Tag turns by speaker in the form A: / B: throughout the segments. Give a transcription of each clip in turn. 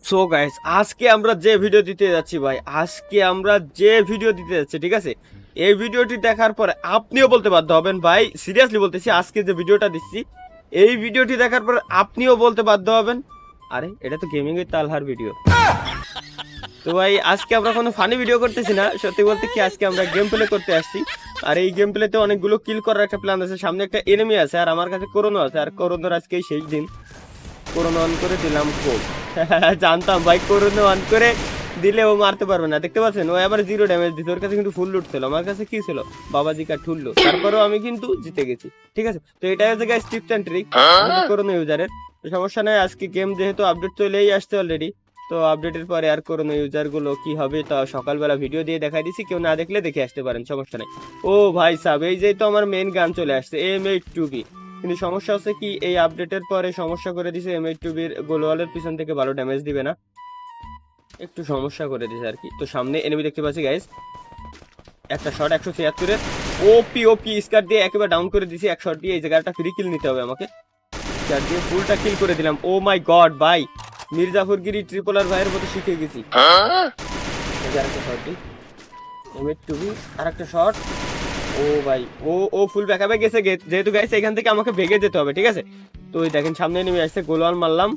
A: So guys আজকে আমরা যে ভিডিও দিতে যাচ্ছি ভাই, আজকে আমরা যে ভিডিও দিতে যাচ্ছি, ঠিক আছে, এই ভিডিওটি দেখার পরে আপনিও বলতে বাধ্য হবেন ভাই, সিরিয়াসলি বলতেছি, আজকে যে ভিডিওটা দিচ্ছি এই ভিডিওটি দেখার পরে আপনিও বলতে বাধ্য হবেন, আরে এটা তো গেমিং এর তালহার ভিডিও। তো ভাই আজকে আমরা কোনো ফানি ভিডিও করতেছি না, সত্যি বলতে কি আজকে আমরা গেম প্লে করতে আসছি। আর এই গেম প্লেতে অনেকগুলো কিল করার একটা প্ল্যান আছে, সামনে একটা এনিমি আছে আর আমার কাছে করোনা আছে, আর করোনার আজকে সেই দিন করোনা অন করে দিলাম খুব জানতাম ভাই করোনা অন করে দিলে ও মারতে পারবে না, দেখতে পাচ্ছেন ও আবার 0 ড্যামেজ দিত, ওর কাছে কিন্তু ফুল লুট ছিল, আমার কাছে কি ছিল বাবাজি কা ঠুল্লু, তারপরেও আমি কিন্তু জিতে গেছি। ঠিক আছে, তো এটাই হচ্ছে গাইস টিপস এন্ড ট্রিক করোনা ইউজারের। সমস্যা নাই, আজকে গেম যেহেতু আপডেট চলেই আসছে অলরেডি, তো আপডেটের পরে আর করোনা ইউজার গুলো কি হবে তা সকালবেলা ভিডিও দিয়ে দেখাই দিছি, কেউ না দেখলে দেখে আসতে পারেন, সমস্যা নাই। ও ভাই সাব, এই যে তো আমার মেইন গান চলে আসছে M82B, কিন্তু সমস্যা হচ্ছে কি এই আপডেটের পরে সমস্যা করে দিছে, M82Bর গোলওয়ালের পিছন থেকে ভালো ড্যামেজ দিবে না, একটু সমস্যা করে দিছে আর কি। তো সামনে এনিমি দেখতে পাচ্ছি গাইস, একটা শট 176 এর ওপি ওপি স্কার দিয়ে একেবারে ডাউন করে দিছি এক শট দিয়ে। এই জায়গাটা ফ্রি কিল নিতে হবে আমাকে, স্কার দিয়ে ফুলটা কিল করে দিলাম। ও মাই গড ভাই, মির্জাফরগিরি ট্রিপলার ভাইয়ের মতো শিখে গেছি। আরেকটা শট দিই, M82B আরেকটা শট। ও ভাই ও ও ফুল ব্যাকআপে গেছে, যেহেতু গাইস এখান থেকে আমাকে ভেগে যেতে হবে, ঠিক আছে। তো ওই দেখেন সামনে নেমে আসছে, গোলওয়াল মারলাম,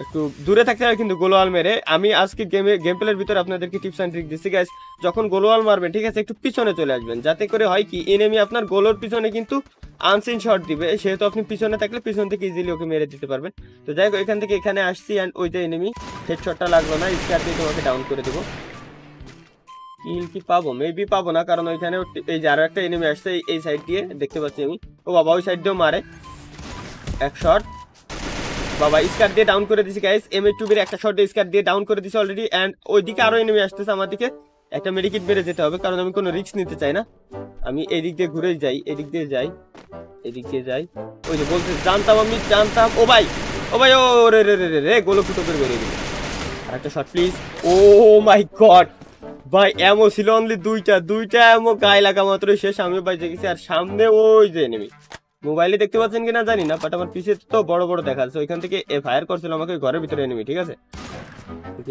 A: একটু দূরে থাকতে হবে কিন্তু গোলওয়াল মেরে। আমি আজকে গেম প্লের ভিতরে আপনাদেরকে টিপস এন্ড ট্রিক দিচ্ছি গাইস, যখন গোলওয়াল মারবেন ঠিক আছে একটু পিছনে চলে আসবেন, যাতে করে হয় কি এনিমি আপনার গোলোর পিছনে কিন্তু আনসিন শট দিবে, সেহেতু আপনি পিছনে থাকলে পিছন থেকে ইজিলি ওকে মেরে দিতে পারবেন। তো যাই হোক এখান থেকে এখানে আসছি, অ্যান্ড ওই যে এনিমি হেডশটটা লাগলো না, স্কার দিয়ে তোমাকে ডাউন করে দেবো। কিল কি পাবো? মেবি পাবো না, কারণ ওইখানে এই যে আরো একটা এনিমি আসছে এই সাইড দিয়ে দেখতে পাচ্ছি আমি। ও বাবা, ওই সাইড দিয়েও মারে, এক শট বাবা, স্কার দিয়ে ডাউন করে দিছি গাইস। M82Bর একটা শট দিয়ে স্কার দিয়ে ডাউন করে দিছি অলরেডি, এন্ড ওইদিকে আরো এনিমি আসতেছে আমার দিকে, একটা মেডিকিট মেরে যেতে হবে, কারণ আমি কোনো রিস্ক নিতে চাই না। আমি এদিক দিয়ে ঘুরে যাই, এদিক দিয়ে যাই, এদিক দিয়ে যাই, ওই যে বলতে জানতাম, আমি জানতাম। ও ভাই ও ভাই, ও রে রে রে রে রে, গোলো ফুটো করে বেরিয়ে দিল। আরেকটা shot please. Oh my god ভাই, এমো ছিল অনলি দুইটা এমো, গায়ে লাগা মাত্রই শেষ, আমিও বাইরে গেছি। আর সামনে ওই যে এনিমি, মোবাইলে দেখতে পাচ্ছেন কিনা জানি না, বাট আমার পিছে তো বড় বড় দেখা যাচ্ছে, ওইখান থেকে ফায়ার করছিল আমাকে ঘরের ভিতরে এনিমি, ঠিক আছে।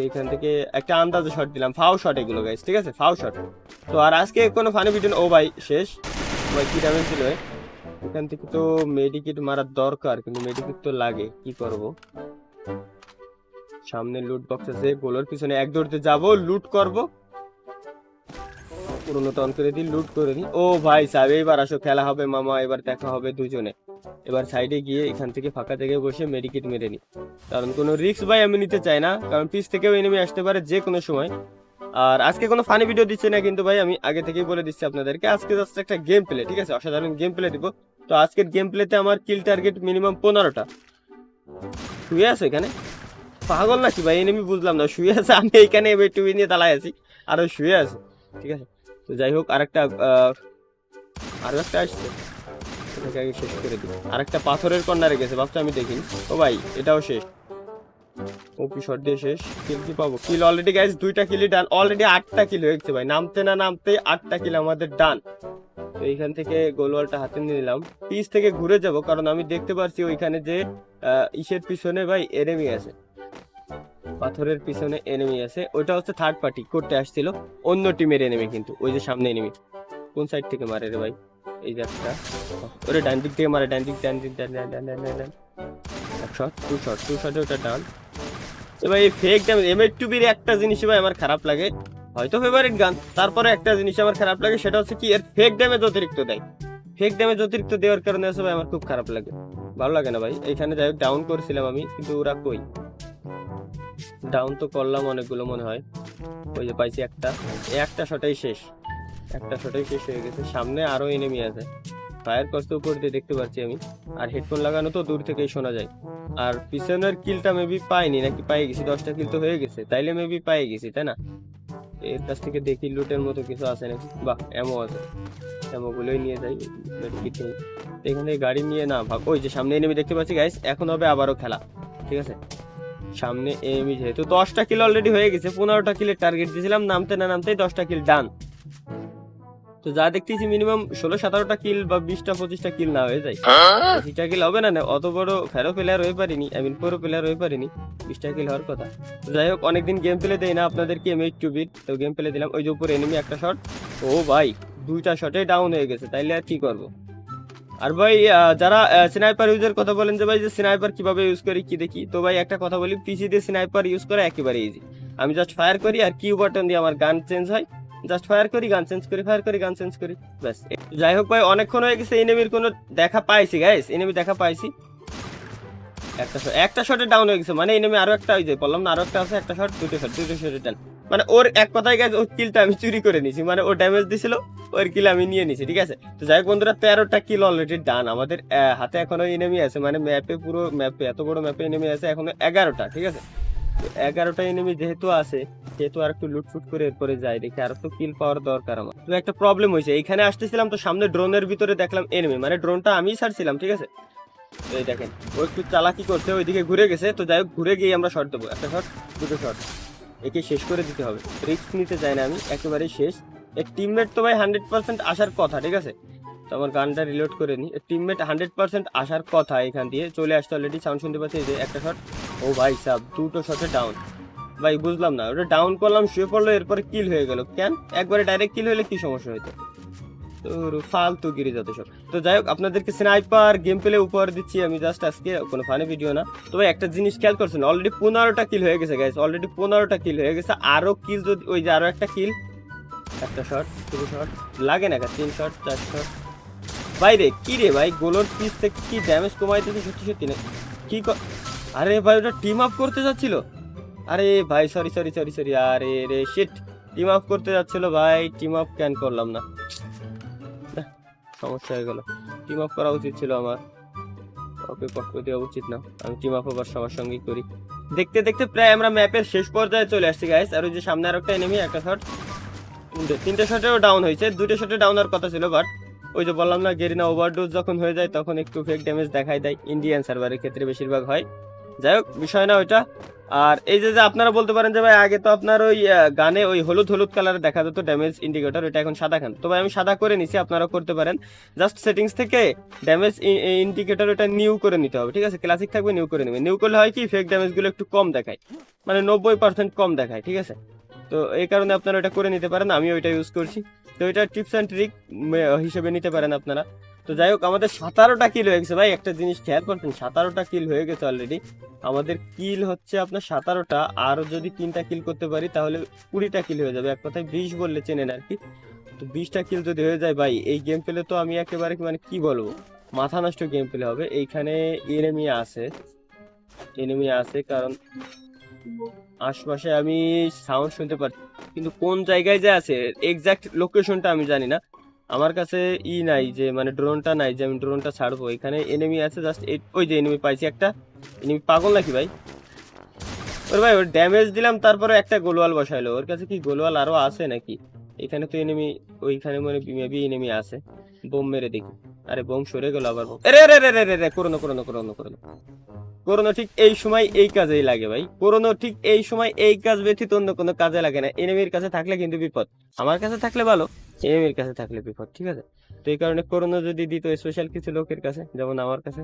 A: এইখান থেকে একটা আন্দাজে শট দিলাম, ফাও শট এগুলো গাইস, ঠিক আছে, ফাও শট। তো আর আজকে কোনো ফানি ভিডিও, ও ভাই শেষ ভাই, কি ড্যামেজ ছিল এখান থেকে, তো মেডিকিট মারার দরকার, কিন্তু মেডিকিট তো লাগে, কি করব। সামনে লুট বক্স আছে, গোলের পিছনে এক দৌড়তে যাবো, লুট করব, পুরোনো অন করে দিই, লুট করে দিই। ও ভাই সাহেব, এবার আসো, খেলা হবে মামা, এবার দেখা হবে দুজনে। এবার সাইডে গিয়ে এখান থেকে ফাঁকা থেকে বসে মেডিকেট মেরে নি, কারণ কোনো রিস্ক ভাই আমি নিতে চাই না, কারণ পিছ থেকেও এনিমি আসতে পারে যে কোনো সময়। আর আজকে কোনো ফানি ভিডিও দিচ্ছে না কিন্তু ভাই, আমি আগে থেকেই বলে দিচ্ছি আপনাদেরকে, আজকে জাস্ট একটা গেম প্লে, ঠিক আছে, অসাধারণ গেম প্লে দিব। তো আজকের গেম প্লেতে আমার কিল টার্গেট মিনিমাম 15টা। শুয়ে আছে এখানে, পাগল নাকি ভাই এনিমি, বুঝলাম না, শুয়ে আছে, আমি এইখানে M82B নিয়ে দাঁড়ায় আছি আর ও শুয়ে আছে, ঠিক আছে। তো যাই হোক আরো একটা আসছে, এটাকে আগে শেষ করে দিই। আরেকটা পাথরের কর্নারে গেছে, ভাবছি আমি দেখিনি। ও ভাই এটাও শেষ, ওপি শট দিয়ে শেষ। কিল কি পাবো? কিল অলরেডি গাইস 2টা কিলই ডান, অলরেডি 8টা কিল হয়ে গেছে ভাই, নামতে না নামতে 8টা কিল আমাদের ডান। তো এইখান থেকে গোলওয়ালটা হাতে নিয়ে নিলাম, পিছ থেকে ঘুরে যাব, কারণ আমি দেখতে পাচ্ছি ওইখানে যে ইসের পিছনে ভাই এনিমি আছে, পাথরের পিছনে এনিমি আছে, ওইটা হচ্ছে থার্ড পার্টি করতে আসছিল, অন্য টিমের এনিমি, কিন্তু ওই যে সামনে এনিমি কোন সাইড থেকে মারে রে ভাই, এই যে একটা, ওরে ডান দিক থেকে মারে, ডান দিক ডান এক শট, টু শটে ওটা ডান। এবার এই ফেক ড্যামেজ M82Bর একটা জিনিস ভাই আমার খারাপ লাগে, হয়তো ফেভারিট গান, তারপরে একটা জিনিস আমার খারাপ লাগে, সেটা হচ্ছে কি এর ফেক ড্যামেজ অতিরিক্ত দেয়, ফেক ড্যামেজ অতিরিক্ত দেওয়ার কারণে আছে ভাই আমার খুব খারাপ লাগে, ভালো লাগে না ভাই। এইখানে যাই হোক ডাউন করেছিলাম আমি, কিন্তু ওরা কই, ডাউন তো করলাম অনেকগুলো মনে হয়, ওই যে পাইছি একটা শটেই শেষ, একটা শটেই শেষ হয়ে গেছে। সামনে আরো এনিমি আছে, ফায়ার করতে উপর দিয়ে দেখতে পাচ্ছি আমি, আর হেডফোন লাগানো তো দূর থেকেই শোনা যায়। আর পিছনের কিলটা মেবি পাইনি, নাকি পাই গেছি, 10টা কিল তো হয়ে গেছে, তাইলে মেবি পাই গেছি, তাই না। এর কাছ থেকে দেখি লুটের মতো কিছু আছে নাকি, বাহ এমও আছে, এমো গুলোই নিয়ে যাই, এখান থেকে গাড়ি নিয়ে না ভাগ। ওই যে সামনে এনিমি দেখতে পাচ্ছি গাইস, এখন হবে আবারও খেলা, ঠিক আছে। সামনে এনিমি যেহেতু 10টা কিল অলরেডি হয়ে গেছে, 15টা কিলের টার্গেট দিয়েছিলাম, নামতে না নামতেই 10টা কিল ডান। তো যা দেখতেছি মিনিমাম 16-17টা কিল বা 20-25টা কিল না হয়ে যায়, 20টা কিল হবে না, না অত বড় ফেরো প্লেয়ার হয়ে পারিনি, আই মিন প্রো প্লেয়ার হয়ে পারিনি, 20টা কিল হওয়ার কথা। তো যাই হোক, অনেকদিন গেম প্লে দেই না আপনাদেরকে M8 তো গেম প্লে দিলাম। ওই যে উপরে এনিমি একটা শট, ও ভাই 2টা শটে ডাউন হয়ে গেছে, তাইলে আর কি করবো। আর ভাই যারা স্নাইপার ইউজের কথা বলেন যে ভাই যে স্নাইপার কিভাবে ইউজ করি কি দেখি, তো ভাই একটা কথা বলি, পিসি দিয়ে স্নাইপার ইউজ করা একেবারে ইজি। আমি জাস্ট ফায়ার করি আর কিউ বাটন দিয়ে আমার গান চেঞ্জ হয়, জাস্ট ফায়ার করি গান চেঞ্জ করি, ফায়ার করি গান চেঞ্জ করি, ব্যাস। যাই হোক ভাই, অনেকক্ষণ হয়ে গেছে এনিমির কোনো দেখা পাইছি গাইস, এনিমি দেখা পাইছি। একটা শটে ডাউন হয়ে গেছে, মানে এনিমি আরো একটা, ওই যে বললাম না আরো একটা আছে, একটা শট দুটো শটে ডান। মানে ওর এক কথায় গাইস, ওর কিলটা আমি চুরি করে নিছি, মানে ও ড্যামেজ দিছিল, ওর কিল আমি নিয়ে নিছি, ঠিক আছে। তো যাই হোক বন্ধুরা, 13টা কিল অলরেডি ডান। আমাদের হাতে এখনো এনিমি আছে, মানে ম্যাপে, পুরো ম্যাপে, এত বড় ম্যাপে এনিমি আছে এখনো 11টা, ঠিক আছে। 11টা এনিমি যেহেতু আছে, সেহেতু আর একটু লুটফুট করে এরপরে যাই, দেখি আর তো কিল পাওয়ার দরকার আমার। তো একটা প্রবলেম হয়েছে, এইখানে আসতেছিলাম তো সামনে ড্রোনের ভিতরে দেখলাম এনিমি, মানে ড্রোনটা আমিই ছাড়ছিলাম, ঠিক আছে। এই দেখেন, ও একটু চালাকি করছে, ওইদিকে ঘুরে গেছে। তো যাই হোক, ঘুরে গিয়ে আমরা শট দেবো, একটা শট দুটো শট, একে শেষ করে দিতে হবে, রিস্ক নিতে চাই না আমি, একেবারেই শেষ। এর টিমমেট তো ভাই 100% আসার কথা, ঠিক আছে। তো আমার গানটা রিলোড করে নি, টিমমেট 100% আসার কথা, এখান দিয়ে চলে আসতে অলরেডি, সাউন্ড শুনতে পাচ্ছি। এই যে একটা শট, ও ভাই সাব, দুটো শটে ডাউন। ভাই বুঝলাম না, ওটা ডাউন করলাম, শুয়ে পড়লো, এরপরে কিল হয়ে গেল কেন? একবারে ডাইরেক্ট কিল হলে কি সমস্যা হইতো? ফালতু গিরি যত সব। তো যাই হোক, আপনাদেরকে স্নাইপার গেম প্লে উপহার দিচ্ছি আমি, জাস্ট আজকে কোনো ফানি ভিডিও না। তো ভাই একটা জিনিস খেয়াল করছেন, অলরেডি 15টা কিল হয়ে গেছে গাইস, অলরেডি 15টা কিল হয়ে গেছে। আরো কিল যদি, ওই যে আরো একটা কিল, একটা শট দুটো শট লাগে না, 3 শট 4 শট। ভাই রে কি রে ভাই, গোলোর পিস থেকে কি ড্যামেজ কমাইতেছে সত্যি সত্যি না কি আরে ভাই ওটা টিম আপ করতে যাচ্ছিল, আরে ভাই সরি সরি সরি সরি, আরে রে শিট, টিম আপ করতে যাচ্ছিল ভাই, টিম আপ ক্যান করলাম না, সমস্যা হয়ে গেল। টিম আপ করা উচিত ছিল আমার, ওকে কষ্ট দেওয়া উচিত না, আমি টিম আপ আবার সবার সঙ্গেই করি। দেখতে দেখতে প্রায় আমরা ম্যাপের শেষ পর্যায়ে চলে আসছি গাইস। আর ওই যে সামনে আর একটা এনিমি, একটা শট, তিনটে শটেও ডাউন হয়েছে, দুটো শটে ডাউন হওয়ার কথা ছিল, বাট ওই যে বললাম না, গেরিনা ওভারডোজ যখন হয়ে যায় তখন একটু ফেক ড্যামেজ দেখাই দেয়, ইন্ডিয়ান সার্ভারের ক্ষেত্রে বেশিরভাগ হয়। যাই হোক, বিষয় না ওইটা। আর এই যে যে আপনারা বলতে পারেন যে ভাই আগে তো আপনার ওই গানে ওই হলুদ হলুদ কালারে দেখা যেত ড্যামেজ ইন্ডিকেটর, এটা এখন সাদা খান। তো ভাই আমি সাদা করে নিছি, আপনারা করতে পারেন, জাস্ট সেটিংস থেকে ড্যামেজ ইন্ডিকেটর এটা নিউ করে নিতে হবে, ঠিক আছে। ক্লাসিক থাকবে, নিউ করে নেবে, নিউ করলে হয় কি ফেক ড্যামেজগুলো একটু কম দেখায়, মানে 90% কম দেখায়, ঠিক আছে। তো এই কারণে আপনারা এটা করে নিতে পারেন, আমি ওইটা ইউজ করছি। তো এটা টিপস অ্যান্ড ট্রিক হিসেবে নিতে পারেন আপনারা। তো যাই হোক, আমাদের 17টা কিল হয়ে গেছে ভাই, একটা জিনিস খেয়াল করছেন, 17টা কিল হয়ে গেছে অলরেডি। আমাদের কিল হচ্ছে আপনার 17টা, আর যদি 3টা কিল করতে পারি তাহলে 20টা কিল হয়ে যাবে, এক কথায় 20 বললে চেনেন আর কি। তো 20টা কিল যদি হয়ে যায় ভাই, এই গেম প্লে তো আমি একেবারে মানে কি বলবো, মাথা নষ্ট গেম প্লে হবে। এইখানে এনিমি আছে কারণ আশপাশে আমি সাউন্ড শুনতে পাচ্ছি, কিন্তু কোন জায়গায় যে আছে এক্সাক্ট লোকেশনটা আমি জানি না। আমার কাছে নাই যে, মানে ড্রোনটা নাই যে আমি ড্রোনটা ছাড়বো। এখানে এনিমি আছে, জাস্ট ওই যে এনিমি পাইছি একটা, এনিমি পাগল নাকি ভাই? ওর ভাই ওর ড্যামেজ দিলাম, তারপরে একটা গোলওয়াল বসাইলো, ওর কাছে কি গোলওয়াল আরো আছে নাকি? এখানে তো এনিমি, ওইখানে মানে মেবি এনিমি আছে, বোম মেরে দেখি। আরে বোম সরে গেল আবার, আরে আরে আরে আরে আরে, corona corona corona corona corona, ঠিক এই সময় এই কাজেই লাগে ভাই, করোনা ঠিক এই সময় এই কাজ ব্যতীত অন্য কোনো কাজে লাগে না। এনিমির কাছে থাকলে কিন্তু বিপদ, আমার কাছে থাকলে ভালো, এনিমির কাছে থাকলে বিপদ, ঠিক আছে। তো এই কারণে করোনা যদি দিত স্পেশাল কিছু লোকের কাছে, যেমন আমার কাছে,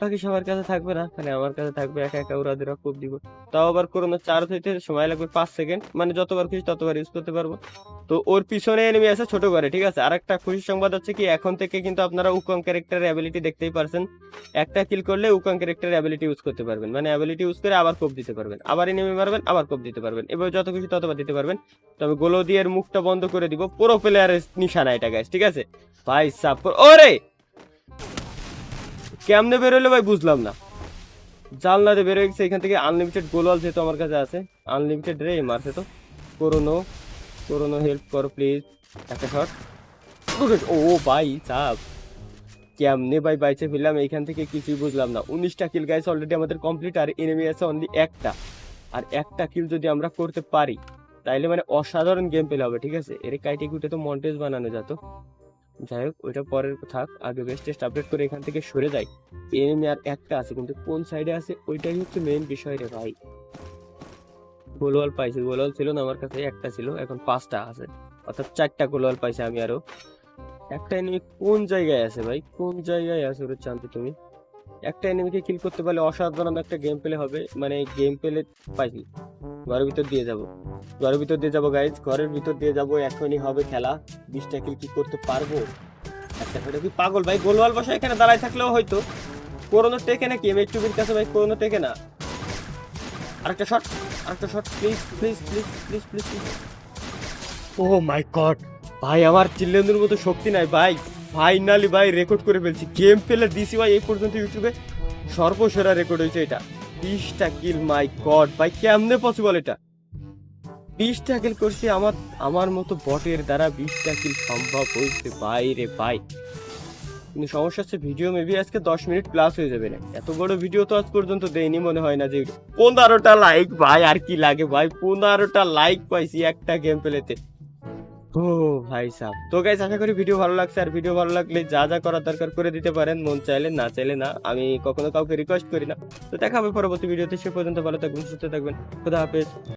A: বাকি সবার কাছে থাকবে না, তাহলে আমার কাছে থাকবে, একা একা উড়াধুরা খুব দিব। তাও আবার করোনা চার্জ হইতে সময় লাগবে 5 সেকেন্ড, মানে যতবার খুশি ততবার ইউজ করতে পারবো। তো ওর পিছনে এনিমি আছে ছোট করে, ঠিক আছে। আর একটা খুশি সংবাদ হচ্ছে কি, এখন থেকে কিন্তু আপনারা উকং ক্যারেক্টারের অ্যাবিলিটি দেখতেই পারছেন, একটা কিল করলে উকং ক্যারেক্টারের অ্যাবিলিটি ইউজ করতে পারবেন, মানে অ্যাবিলিটি ইউজ করে আবার কোপ দিতে পারবেন, আবার এনিমি মারবেন, আবার কোপ দিতে পারবেন, এবার যত খুশি ততবার দিতে পারবেন। তবে গোলো দিয়ে মুখটা বন্ধ করে দিব, পুরো প্লেয়ারের নিশানা এটা গাইস, ঠিক আছে ভাই সাপ। ওরে কেমনে বেরোলো ভাই বুঝলাম না, জানলাতে বেরোয় গেছে এখান থেকে। আনলিমিটেড গোলওয়াল যেহেতু আমার কাছে আছে, আনলিমিটেড রে মারছে তো। করোনো করোনো হেল্প করো প্লিজ, একটা শট। ও ভাই সাপ, কেমনে ভাই বাইচে ফেললাম এইখান থেকে, কিছুই বুঝলাম না। 19টা কিল গাইস অলরেডি আমাদের কমপ্লিট, আর এনিমি আছে অনলি একটা। আর একটা কিল যদি আমরা করতে পারি তাইলে মানে অসাধারণ গেম প্লে হবে, ঠিক আছে। এর কাইটে কুটে তো মন্টেজ বানানো যেত, যাই হোক ওইটা পরের থাক, আগে বেস্ট টেস্ট আপডেট করে এখান থেকে সরে যাই। এনিমি আর একটা আছে, কিন্তু কোন সাইডে আছে ওইটাই হচ্ছে মেইন বিষয় রে ভাই। গোলওয়াল পাইছি, গোলওয়াল ছিল না আমার কাছে, একটা ছিল, এখন 5টা আছে। অর্থাৎ 4টা গ্লোয়াল পাইছি আমি আরো। একটা এনিমি কোন জায়গায় আছে ভাই, কোন জায়গায় আছে ওরে চান্দি তুমি? একটা এনিমিকে কিল করতে পারলে অসাধারণ একটা গেম প্লে হবে, মানে গেম প্লে পাইছি। ঘরের ভিতর দিয়ে যাব, ঘরের ভিতর দিয়ে যাবো গাইজ, ঘরের ভিতর দিয়ে যাবো, এখনই হবে খেলা। 20টা কিল কি করতে পারবো? একটা করে কি পাগল ভাই, গোলওয়াল বসা এখানে দাঁড়ায় থাকলেও হয়তো করোনা টেকে নাকি এম এইচ কাছে ভাই, করোনা টেকে না। আরেকটা শট, আরেকটা shot, please please please please please please. Oh my god ভাই, আমার চিল্লেন্দের মতো শক্তি নাই ভাই। ফাইনালি ভাই রেকর্ড করে ফেলছি, গেম প্লে দিছি ভাই এই পর্যন্ত ইউটিউবে সর্বসেরা রেকর্ড হয়েছে এটা। 20টা কিল, মাই গড ভাই কেমনে পসিবল এটা? 20টা কিল করছি, আমার আমার মতো বটের দ্বারা 20টা কিল সম্ভব হয়েছে ভাই রে ভাই। কিন্তু সমস্যা হচ্ছে ভিডিও মেবি আজকে 10 মিনিট প্লাস হয়ে যাবে না, এত বড় ভিডিও তো আজ পর্যন্ত দেয়নি মনে হয় না যে। 15টা লাইক ভাই, আর কি লাগে ভাই, 15টা লাইক পাইছি একটা গেম প্লেতে। ও ভাই সাহেব, তো গাইস আশা করি ভিডিও ভালো লাগছে। আর ভিডিও ভালো লাগলে যা যা করার দরকার করে দিতে পারেন, মন চাইলে, না চাইলে না, আমি কখনো কাউকে রিকোয়েস্ট করি না। তো দেখা হবে পরবর্তী ভিডিওতে, সে পর্যন্ত ভালো থাকবেন, সুস্থ থাকবেন, খোদা হাফেজ।